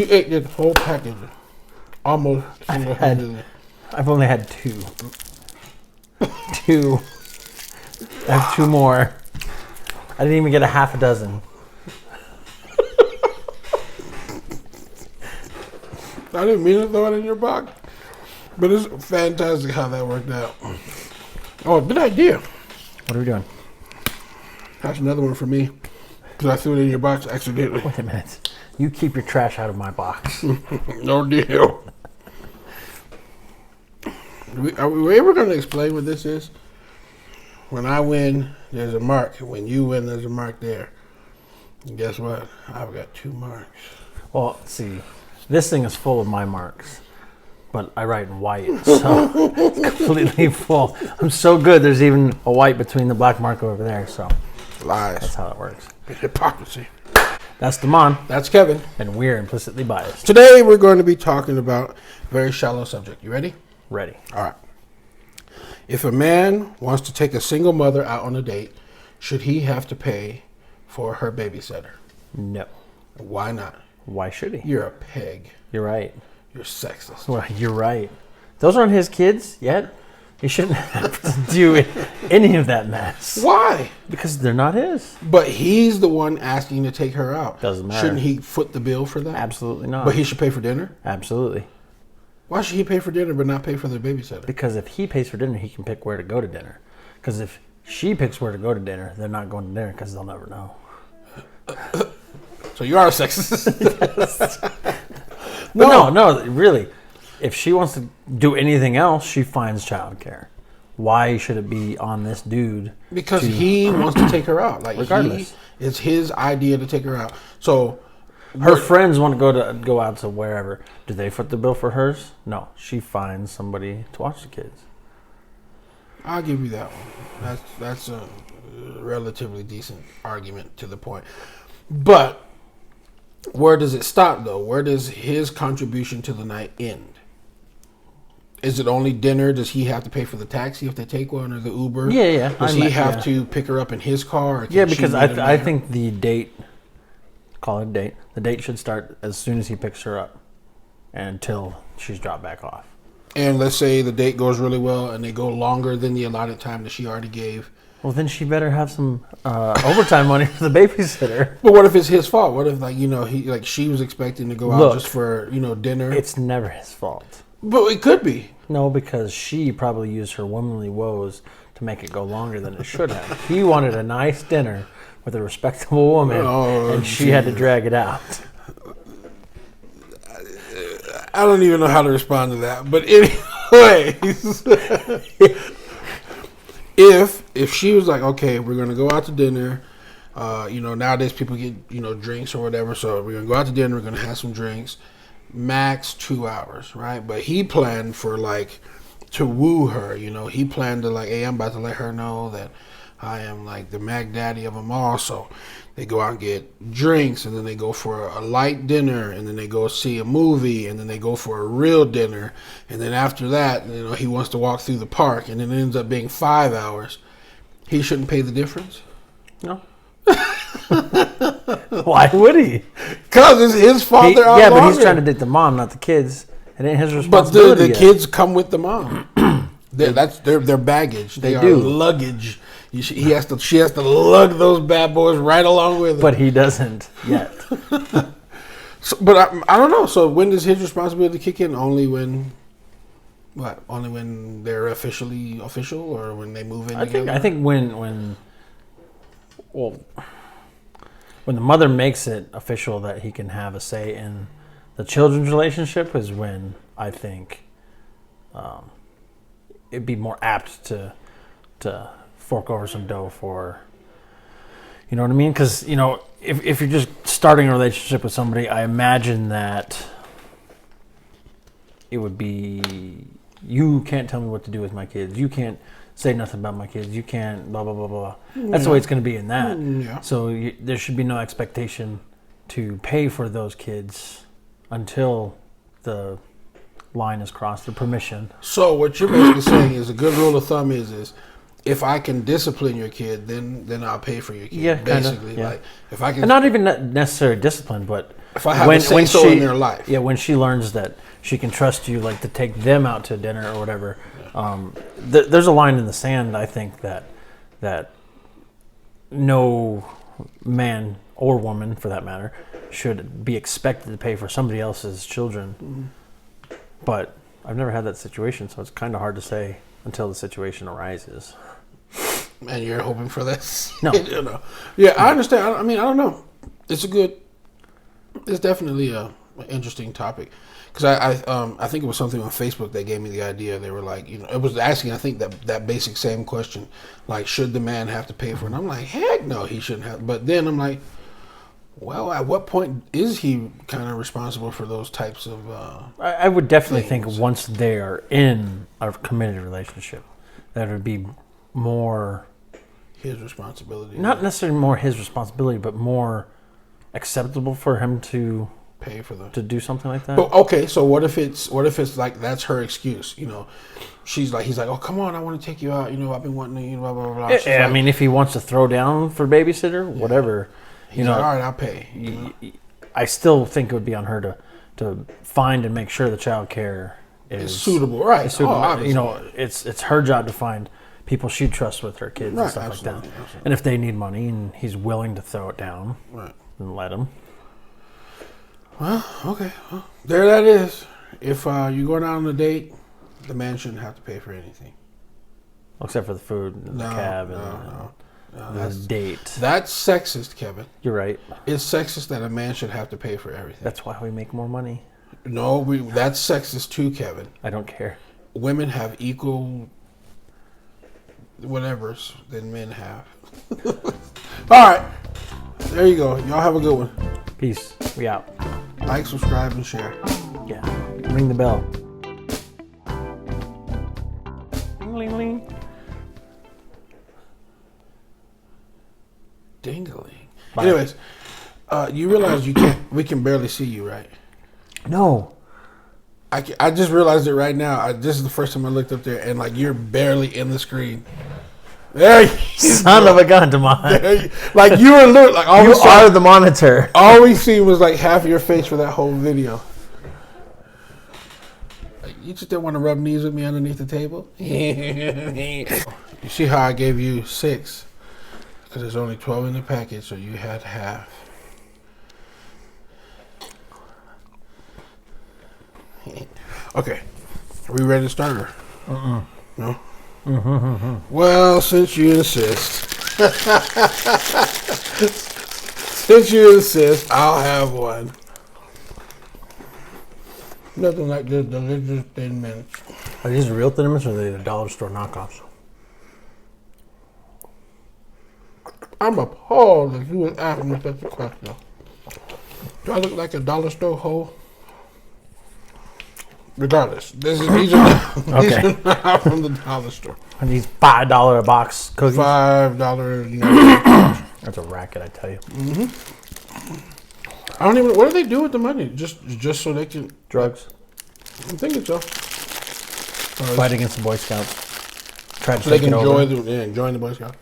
He ate this whole package almost single-handedly. I've only had 2. 2. I have 2 more. I didn't even get a half a dozen. I didn't mean to throw it in your box, but it's fantastic how that worked out. Oh, good idea. What are we doing? That's another one for me, because I threw it in your box accidentally. Wait a minute. You keep your trash out of my box. No deal. Are we ever going to explain what this is? When I win, there's a mark. When you win, there's a mark there. And guess what? I've got 2 marks. Well, see, this thing is full of my marks, but I write in white, so it's completely full. I'm so good, there's even a white between the black mark over there, so Lies. that's how it works. Hypocrisy. That's Damon, That's Kevin. and we're implicitly biased. Today we're going to be talking about a very shallow subject. You ready? Ready. All right. If a man wants to take a single mother out on a date, should he have to pay for her babysitter? No. Why not? Why should he? You're a pig. You're right. You're sexist. Well, you're right. Those aren't his kids yet. He shouldn't have to do any of that mess. Why? Because they're not his. But he's the one asking to take her out. Doesn't matter. Shouldn't he foot the bill for that? Absolutely not. But he should pay for dinner? Absolutely. Why should he pay for dinner but not pay for the babysitter? Because if he pays for dinner, he can pick where to go to dinner. Because if she picks where to go to dinner, they're not going to dinner because they'll never know. So you are a sexist. But no, really. If she wants to do anything else, she finds childcare. Why should it be on this dude? Because he wants to take her out. Like, regardless, it's his idea to take her out. So her friends want to go out to wherever. Do they foot the bill for hers? No, she finds somebody to watch the kids. I'll give you that one. That's a relatively decent argument to the point. But where does it stop, though? Where does his contribution to the night end? Is it only dinner? Does he have to pay for the taxi if they take one, or the Uber? Yeah. Does he have to pick her up in his car? Or Yeah, because I think the date, call it a date, the date should start as soon as he picks her up until she's dropped back off. And let's say the date goes really well and they go longer than the allotted time that she already gave. Well, then she better have some overtime money for the babysitter. But what if it's his fault? What if, she was expecting to go out just for, dinner? It's never his fault. But it could be. No, because she probably used her womanly woes to make it go longer than it should have. He wanted a nice dinner with a respectable woman, and she had to drag it out. I don't even know how to respond to that. But anyways, if she was like, okay, we're going to go out to dinner. Nowadays people get, drinks or whatever. So we're going to go out to dinner. We're going to have some drinks. Max 2 hours, right? But he planned for to woo her. He planned to hey, I'm about to let her know that I am the Mac Daddy of them all. So they go out and get drinks, and then they go for a light dinner, and then they go see a movie, and then they go for a real dinner, and then after that, he wants to walk through the park, and it ends up being 5 hours. He shouldn't pay the difference? No. Why would he? Because it's his fault. They're out but longer. he's trying to date the mom, not the kids. It ain't his responsibility. But the kids come with the mom. That's their baggage. They are luggage. She has to lug those bad boys right along with her. But he doesn't yet. But I don't know. So when does his responsibility kick in? Only when they're official, or when they move in together? I think when the mother makes it official that he can have a say in the children's relationship is when I think it'd be more apt to fork over some dough for, you know what I mean? Because, if you're just starting a relationship with somebody, I imagine that it would be, you can't tell me what to do with my kids. You can't say nothing about my kids. You can't blah, blah, blah, blah. That's the way it's going to be in that. Yeah. So there should be no expectation to pay for those kids until the line is crossed, the permission. So what you're basically saying is a good rule of thumb is if I can discipline your kid, then I'll pay for your kid. Yeah, basically. Kinda, yeah. If I can, and not even necessarily discipline, but if I have a say-so in their life. Yeah, when she learns that she can trust you, like to take them out to dinner or whatever. There's a line in the sand, I think, that no man or woman, for that matter, should be expected to pay for somebody else's children. Mm-hmm. But I've never had that situation, so it's kind of hard to say until the situation arises. And you're hoping for this? No. You know. Yeah, I understand. I mean, I don't know. It's definitely an interesting topic. Because I think it was something on Facebook that gave me the idea. They were like, it was asking, I think, that basic same question, like, should the man have to pay for it? And I'm like, heck no, he shouldn't have. But then I'm like, well, at what point is he kind of responsible for those types of I would definitely things? think once they are in a committed relationship, that it would be more... his responsibility. Not necessarily more his responsibility, but more acceptable for him to... pay for to do something like that. But okay, so what if it's like that's her excuse? He's like, oh come on, I want to take you out. I've been wanting to, blah blah blah. Yeah, I mean, if he wants to throw down for babysitter, whatever, he's like, all right, I'll pay. I still think it would be on her to find and make sure the child care is suitable, right? Is suitable. Oh, it's her job to find people she trusts with her kids and stuff like that. Absolutely. And if they need money and he's willing to throw it down, right, then let him. Well, okay. Well, there that is. If you go down on a date, the man shouldn't have to pay for anything. Except for the food and the cab and the date. That's sexist, Kevin. You're right. It's sexist that a man should have to pay for everything. That's why we make more money. No, that's sexist too, Kevin. I don't care. Women have equal whatevers than men have. All right. There you go. Y'all have a good one. Peace. We out. Like, subscribe, and share. Yeah. Ring the bell. Ding, ling, ling. Ding-a-ling. Bye. Anyways, you realize we can barely see you, right? No. I just realized it right now. This is the first time I looked up there, and like you're barely in the screen. There you Son of a gun, Damon. Like you were like all you are the monitor. All we see was like half of your face for that whole video. Like, you just didn't want to rub knees with me underneath the table. You see how I gave you 6? Because there's only 12 in the package, so you had half. Okay, are we ready to start her? No. Well, since you insist, I'll have one. Nothing like this delicious Thin Mints. Are these real Thin Mints or are they the dollar store knockoffs? I'm appalled that you would ask me such a question. Do I look like a dollar store hoe? Regardless, these are not from the dollar store. Are these $5 a box cookies? $5. That's a racket, I tell you. I don't even. What do they do with the money? Just so they can Drugs. I'm thinking so. Fight against the Boy Scouts. Try to so they take can it over. join the Boy Scouts.